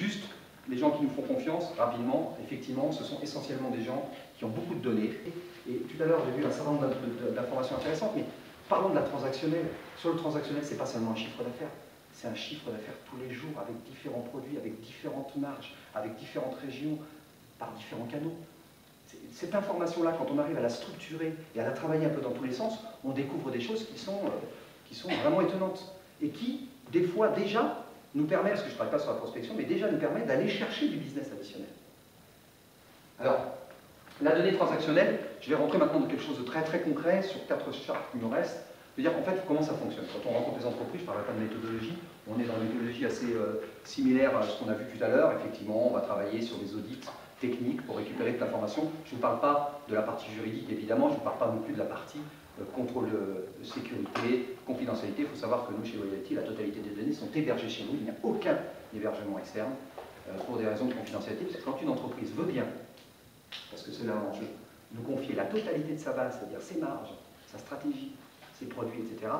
juste les gens qui nous font confiance, rapidement, effectivement, ce sont essentiellement des gens qui ont beaucoup de données. Et tout à l'heure, j'ai vu un certain nombre d'informations intéressantes, mais parlons de la transactionnelle. Sur le transactionnel, ce n'est pas seulement un chiffre d'affaires, c'est un chiffre d'affaires tous les jours, avec différents produits, avec différentes marges, avec différentes régions, par différents canaux. Cette information-là, quand on arrive à la structurer et à la travailler un peu dans tous les sens, on découvre des choses qui sont vraiment étonnantes. Et qui, des fois, déjà, nous permet, parce que je ne travaille pas sur la prospection, mais déjà nous permet d'aller chercher du business additionnel. Alors, la donnée transactionnelle, je vais rentrer maintenant dans quelque chose de très très concret sur 4 chartes qui nous restent. C'est-à-dire, en fait, comment ça fonctionne. Quand on rencontre les entreprises, je ne parlerai pas de méthodologie, on est dans une méthodologie assez similaire à ce qu'on a vu tout à l'heure. Effectivement, on va travailler sur des audits techniques pour récupérer de l'information. Je ne vous parle pas de la partie juridique, évidemment, je ne vous parle pas non plus de la partie contrôle de sécurité, confidentialité. Il faut savoir que nous, chez Loyalty, la totalité des données sont hébergées chez nous. Il n'y a aucun hébergement externe pour des raisons de confidentialité. Parce que quand une entreprise veut bien, parce que c'est là l'enjeu, nous confier la totalité de sa base, c'est-à-dire ses marges, sa stratégie, ses produits, etc.,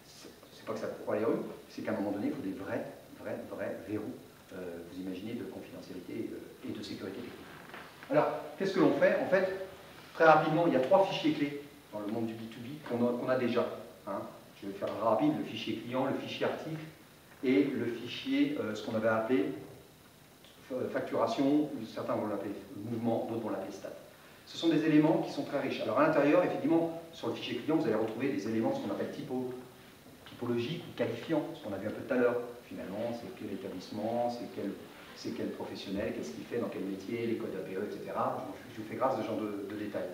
c'est pas que ça court les rues, c'est qu'à un moment donné, il faut des vrais verrous, vous imaginez, de confidentialité et de sécurité technique. Alors, qu'est-ce que l'on fait? En fait, très rapidement, il y a 3 fichiers clés dans le monde du B2B qu'on a déjà. Hein. Je vais faire rapide, le fichier client, le fichier article et le fichier, ce qu'on avait appelé facturation, certains vont l'appeler mouvement, d'autres vont l'appeler stat. Ce sont des éléments qui sont très riches. Alors à l'intérieur, effectivement, sur le fichier client, vous allez retrouver des éléments, ce qu'on appelle typologiques ou qualifiants, ce qu'on a vu un peu tout à l'heure. Finalement, c'est quel établissement, c'est quel professionnel, qu'est-ce qu'il fait, dans quel métier, les codes APE, etc. Je vous fais grâce de ce genre de détails.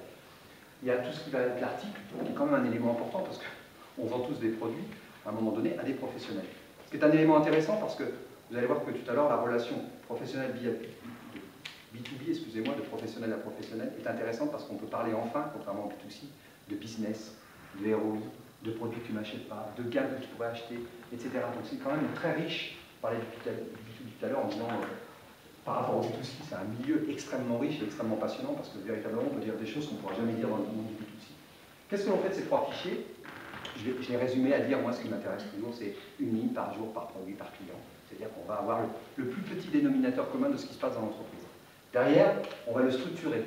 Il y a tout ce qui va être l'article, qui est quand même un élément important, parce qu'on vend tous des produits, à un moment donné, à des professionnels. Ce qui est un élément intéressant, parce que vous allez voir que tout à l'heure, la relation professionnelle B2B, excusez-moi, de professionnel à professionnel, est intéressante parce qu'on peut parler enfin, contrairement au B2C, de business, de ROI, de produits que tu n'achètes pas, de gamme que tu pourrais acheter, etc. Donc c'est quand même très riche. Je parlais du B2B tout à l'heure en disant, par rapport au B2C, c'est un milieu extrêmement riche et extrêmement passionnant parce que véritablement, on peut dire des choses qu'on ne pourra jamais dire dans le monde du B2C. Qu'est-ce que l'on fait de ces 3 fichiers? Je l'ai résumé à dire, moi, ce qui m'intéresse toujours, c'est une ligne par jour, par produit, par client. C'est-à-dire qu'on va avoir le plus petit dénominateur commun de ce qui se passe dans l'entreprise. Derrière, on va le structurer.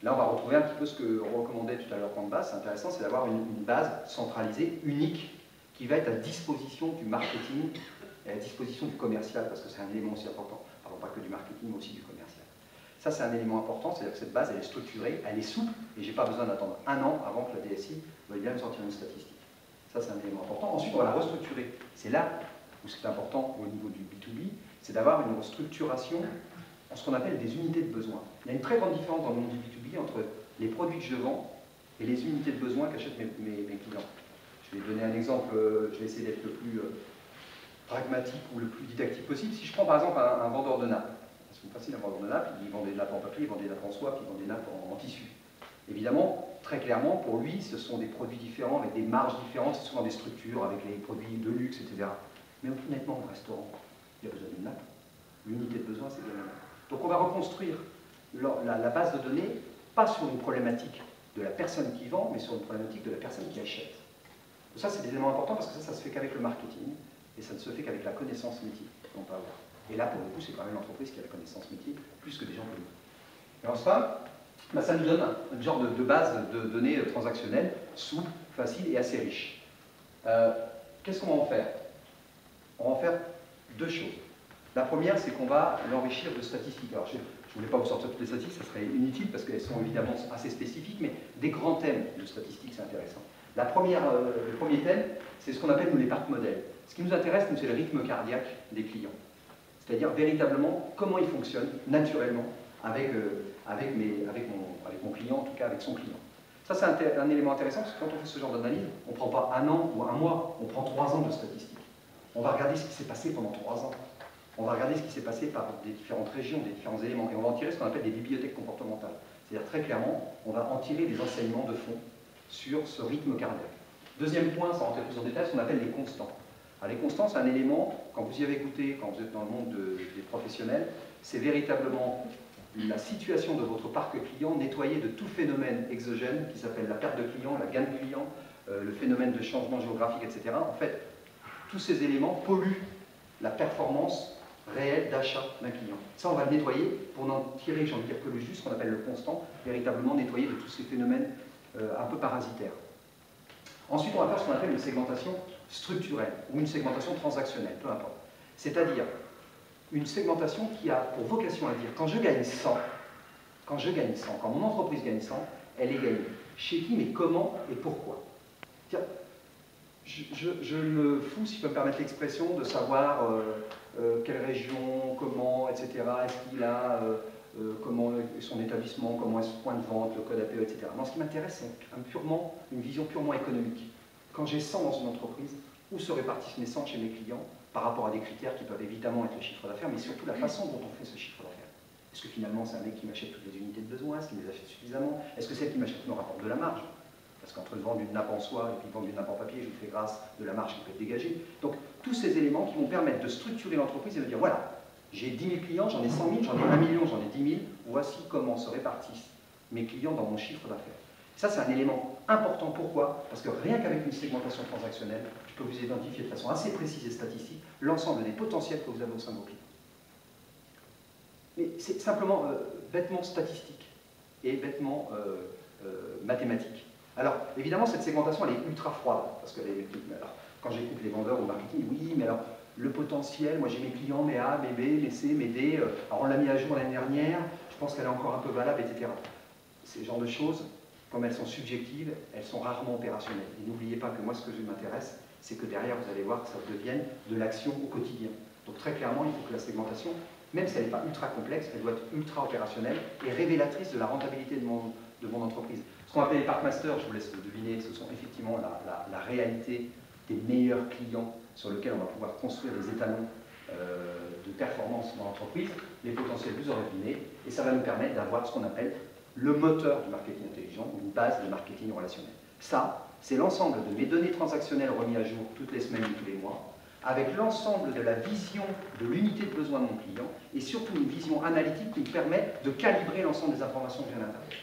Là, on va retrouver un petit peu ce que recommandait tout à l'heure Canvas. C'est intéressant, c'est d'avoir une base centralisée, unique, qui va être à disposition du marketing et à disposition du commercial, parce que c'est un élément aussi important. Parlons pas que du marketing, mais aussi du commercial. Ça, c'est un élément important, c'est-à-dire que cette base, elle est structurée, elle est souple, et je n'ai pas besoin d'attendre un an avant que la DSI veuille bien me sortir une statistique. Ça, c'est un élément important. Ensuite, on va la restructurer. C'est là où c'est important au niveau du B2B, c'est d'avoir une restructuration en ce qu'on appelle des unités de besoin. Il y a une très grande différence dans le monde du B2B entre les produits que je vends et les unités de besoin qu'achètent mes clients. Je vais donner un exemple, je vais essayer d'être le plus pragmatique ou le plus didactique possible. Si je prends par exemple un vendeur de nappes, parce que c'est facile, un vendeur de nappes, il vend des nappes en papier, il vend des nappes en soie, puis il vend des nappes en tissu. Évidemment, très clairement, pour lui, ce sont des produits différents, avec des marges différentes, c'est souvent des structures, avec les produits de luxe, etc. Mais honnêtement, le restaurant, il a besoin d'une nappe. L'unité de besoin, c'est bien la nappe. Donc on va reconstruire la base de données, pas sur une problématique de la personne qui vend, mais sur une problématique de la personne qui achète. Donc ça, c'est des éléments importants, parce que ça se fait qu'avec le marketing, et ça ne se fait qu'avec la connaissance métier qu'on peut avoir. Et là, pour le coup, c'est quand même l'entreprise qui a la connaissance métier, plus que des gens comme nous. Et en ça, ça nous donne un genre de base de données transactionnelles, souple, facile et assez riche. Qu'est-ce qu'on va en faire? On va en faire 2 choses. La première, c'est qu'on va l'enrichir de statistiques. Alors, je ne voulais pas vous sortir toutes les statistiques, ça serait inutile parce qu'elles sont évidemment assez spécifiques, mais des grands thèmes de statistiques, c'est intéressant. Le premier thème, c'est ce qu'on appelle, nous, les parcs modèles. Ce qui nous intéresse, nous, c'est le rythme cardiaque des clients. C'est-à-dire, véritablement, comment ils fonctionnent naturellement avec mon client, en tout cas avec son client. Ça, c'est un élément intéressant, parce que quand on fait ce genre d'analyse, on ne prend pas un an ou un mois, on prend 3 ans de statistiques. On va regarder ce qui s'est passé pendant 3 ans. On va regarder ce qui s'est passé par des différentes régions, des différents éléments, et on va en tirer ce qu'on appelle des bibliothèques comportementales. C'est-à-dire, très clairement, on va en tirer des enseignements de fond sur ce rythme cardiaque. Deuxième point, sans rentrer plus en détail, ce qu'on appelle les constants. Alors, les constants, c'est un élément, quand vous y avez goûté, quand vous êtes dans le monde des professionnels, c'est véritablement la situation de votre parc client nettoyée de tout phénomène exogène qui s'appelle la perte de clients, la gain de clients, le phénomène de changement géographique, etc. En fait, tous ces éléments polluent la performance réel d'achat d'un client. Ça, on va le nettoyer pour n'en tirer, j'ai envie de dire, que le juste, ce qu'on appelle le constant, véritablement nettoyer de tous ces phénomènes un peu parasitaires. Ensuite, on va faire ce qu'on appelle une segmentation structurelle ou une segmentation transactionnelle, peu importe. C'est-à-dire une segmentation qui a pour vocation à dire quand je gagne 100, quand mon entreprise gagne 100, elle est gagnée. Chez qui, mais comment et pourquoi? Je me fous, si je peux me permettre l'expression, de savoir quelle région, comment, etc. Est-ce qu'il a, comment est son établissement, comment est son point de vente, le code APE, etc. Non, ce qui m'intéresse, c'est une vision purement économique. Quand j'ai 100 dans une entreprise, où se répartissent mes 100 chez mes clients par rapport à des critères qui peuvent évidemment être le chiffre d'affaires, mais surtout la façon dont on fait ce chiffre d'affaires. Est-ce que finalement c'est un mec qui m'achète toutes les unités de besoin? Est-ce qu'il me les achète suffisamment? Est-ce que celle qui m'achète me rapporte de la marge? Parce qu'entre vendre une nappe en soie et puis vendre une nappe en papier, je vous fais grâce de la marge qui peut être dégagée. Donc, tous ces éléments qui vont permettre de structurer l'entreprise et de dire, voilà, j'ai 10 000 clients, j'en ai 100 000, j'en ai 1 million, j'en ai 10 000, voici comment se répartissent mes clients dans mon chiffre d'affaires. Ça, c'est un élément important. Pourquoi? Parce que rien qu'avec une segmentation transactionnelle, je peux vous identifier de façon assez précise et statistique l'ensemble des potentiels que vous avez au sein de vos clients. Mais c'est simplement bêtement statistique et bêtement mathématique. Alors, évidemment, cette segmentation, elle est ultra froide, parce que quand j'écoute les vendeurs au marketing, oui, mais alors, le potentiel, moi j'ai mes clients, mes A, mes B, mes C, mes D, alors on l'a mis à jour l'année dernière, je pense qu'elle est encore un peu valable, etc. Ces genres de choses, comme elles sont subjectives, elles sont rarement opérationnelles. Et n'oubliez pas que moi, ce que je m'intéresse, c'est que derrière, vous allez voir que ça devienne de l'action au quotidien. Donc très clairement, il faut que la segmentation, même si elle n'est pas ultra complexe, elle doit être ultra opérationnelle et révélatrice de la rentabilité de mon entreprise. Ce qu'on appelle les Parkmasters, je vous laisse deviner, ce sont effectivement la réalité des meilleurs clients sur lesquels on va pouvoir construire des étalons de performance dans l'entreprise. Les potentiels, vous aurez deviné, et ça va nous permettre d'avoir ce qu'on appelle le moteur du marketing intelligent, ou une base de marketing relationnel. Ça, c'est l'ensemble de mes données transactionnelles remises à jour toutes les semaines et tous les mois, avec l'ensemble de la vision de l'unité de besoin de mon client, et surtout une vision analytique qui me permet de calibrer l'ensemble des informations que j'ai à l'intérieur.